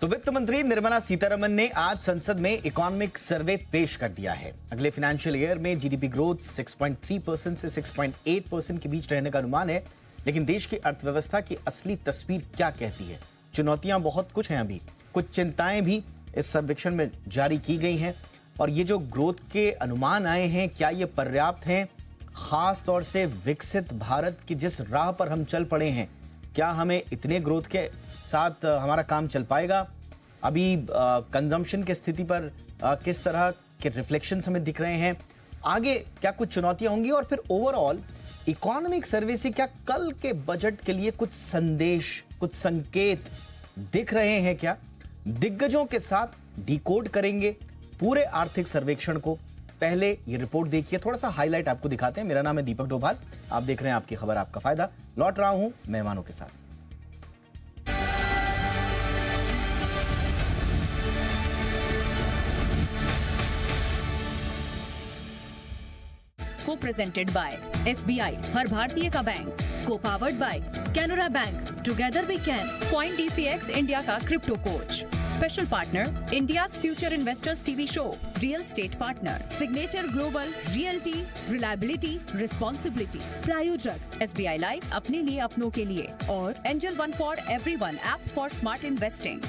तो वित्त मंत्री निर्मला सीतारमण ने आज संसद में इकोनॉमिक सर्वे पेश कर दिया है। अगले फाइनेंशियल ईयर में जीडीपी ग्रोथ 6.3% से 6.8% के बीच रहने का अनुमान है। लेकिन देश की अर्थव्यवस्था की असली तस्वीर क्या कहती है? चुनौतियां बहुत कुछ हैं, अभी कुछ चिंताएं भी इस सर्वेक्षण में जारी की गई हैं। और ये जो ग्रोथ के अनुमान आए हैं, क्या ये पर्याप्त हैं? खास तौर से विकसित भारत की जिस राह पर हम चल पड़े हैं, क्या हमें इतने ग्रोथ के साथ हमारा काम चल पाएगा? अभी कंजम्पशन की स्थिति पर किस तरह के रिफ्लेक्शंस हमें दिख रहे हैं? आगे क्या कुछ चुनौतियां होंगी? और फिर ओवरऑल इकोनॉमिक सर्वे से क्या कल के बजट के लिए कुछ संदेश, कुछ संकेत दिख रहे हैं? क्या दिग्गजों के साथ डिकोड करेंगे पूरे आर्थिक सर्वेक्षण को? पहले ये रिपोर्ट देखिए, थोड़ा सा हाईलाइट आपको दिखाते हैं। मेरा नाम है दीपक डोभाल, आप देख रहे हैं आपकी खबर आपका फायदा। लौट रहा हूं मेहमानों के साथ। को प्रेजेंटेड बाय SBI, हर भारतीय का बैंक। को powered by Canara bank, together we can. पॉइंट DCX इंडिया का crypto coach. Special partner India's future investors TV show. Real estate partner signature global realty, reliability, responsibility. प्रायोजक SBI लाइफ, अपने लिए अपनों के लिए। और angel one for everyone, app for smart investing.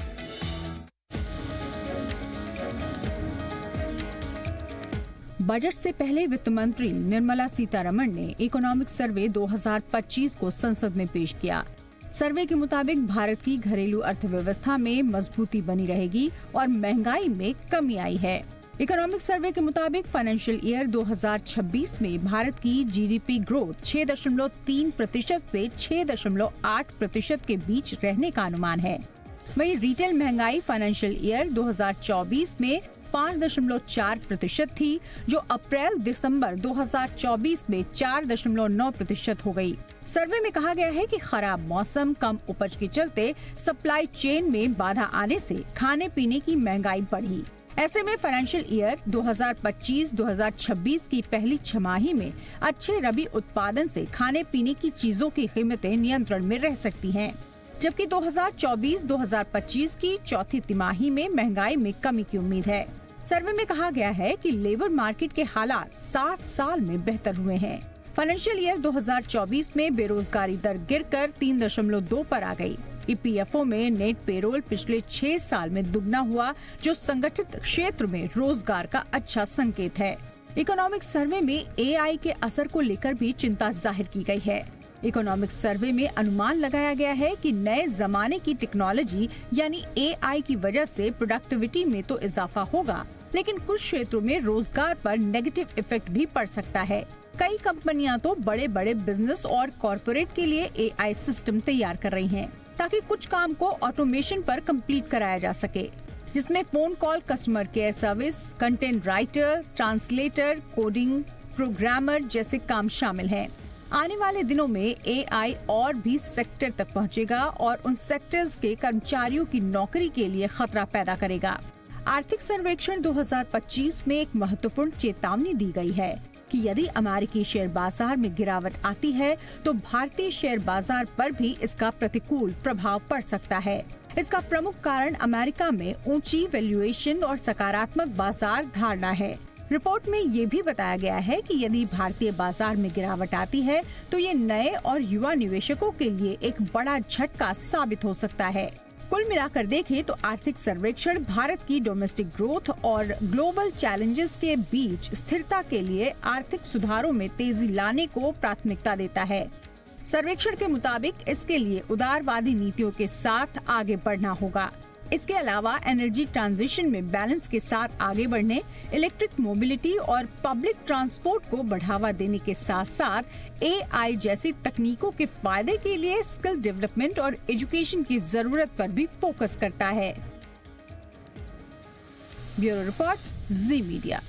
Budget से पहले वित्त मंत्री निर्मला सीतारमण ने इकोनॉमिक सर्वे 2025 को संसद में पेश किया। सर्वे के मुताबिक भारत की घरेलू अर्थव्यवस्था में मजबूती बनी रहेगी और महंगाई में कमी आई है। इकोनॉमिक सर्वे के मुताबिक फाइनेंशियल ईयर 2026 में भारत की जीडीपी ग्रोथ 6.3% से 6.8% के बीच रहने का अनुमान है। वहीं रिटेल महंगाई फाइनेंशियल ईयर 2024 में 5.4% थी, जो अप्रैल दिसंबर 2024 में 4.9% हो गई। सर्वे में कहा गया है कि खराब मौसम, कम उपज के चलते सप्लाई चेन में बाधा आने से खाने पीने की महंगाई बढ़ी। ऐसे में फाइनेंशियल ईयर 2025-2026 की पहली छमाही में अच्छे रबी उत्पादन से खाने पीने की चीजों की कीमतें नियंत्रण में रह सकती हैं, जबकि 2024-2025 की चौथी तिमाही में महंगाई में कमी की उम्मीद है। सर्वे में कहा गया है कि लेबर मार्केट के हालात 7 साल में बेहतर हुए हैं। फाइनेंशियल ईयर 2024 में बेरोजगारी दर गिरकर 3.2 पर आ गई। EPFO में नेट पेरोल पिछले 6 साल में दुगना हुआ, जो संगठित क्षेत्र में रोजगार का अच्छा संकेत है। इकोनॉमिक सर्वे में AI के असर को लेकर भी चिंता जाहिर की गई है। इकोनॉमिक सर्वे में अनुमान लगाया गया है कि नए जमाने की टेक्नोलॉजी यानी AI की वजह से प्रोडक्टिविटी में तो इजाफा होगा, लेकिन कुछ क्षेत्रों में रोजगार पर नेगेटिव इफेक्ट भी पड़ सकता है। कई कंपनियां तो बड़े बड़े बिजनेस और कॉरपोरेट के लिए AI सिस्टम तैयार कर रही हैं, ताकि कुछ काम को ऑटोमेशन पर कंप्लीट कराया जा सके, जिसमें phone call customer care service, content writer, translator, coding, programmer जैसे काम शामिल हैं। आने वाले दिनों में AI और भी सेक्टर तक पहुंचेगा और उन सेक्टर्स के कर्मचारियों की नौकरी के लिए खतरा पैदा करेगा। आर्थिक सर्वेक्षण 2025 में एक महत्वपूर्ण चेतावनी दी गई है कि यदि अमेरिकी शेयर बाजार में गिरावट आती है तो भारतीय शेयर बाजार पर भी इसका प्रतिकूल प्रभाव पड़ सकता है। इसका प्रमुख कारण अमेरिका में ऊंची वैल्यूएशन और सकारात्मक बाजार धारणा है। रिपोर्ट में ये भी बताया गया है कि यदि भारतीय बाजार में गिरावट आती है तो ये नए और युवा निवेशकों के लिए एक बड़ा झटका साबित हो सकता है। कुल मिलाकर देखें तो आर्थिक सर्वेक्षण भारत की डोमेस्टिक ग्रोथ और ग्लोबल चैलेंजेस के बीच स्थिरता के लिए आर्थिक सुधारों में तेजी लाने को प्राथमिकता देता है। सर्वेक्षण के मुताबिक इसके लिए उदारवादी नीतियों के साथ आगे बढ़ना होगा। इसके अलावा एनर्जी ट्रांजिशन में बैलेंस के साथ आगे बढ़ने, इलेक्ट्रिक मोबिलिटी और पब्लिक ट्रांसपोर्ट को बढ़ावा देने के साथ साथ AI जैसी तकनीकों के फायदे के लिए स्किल डेवलपमेंट और एजुकेशन की जरूरत पर भी फोकस करता है। ब्यूरो रिपोर्ट, जी मीडिया।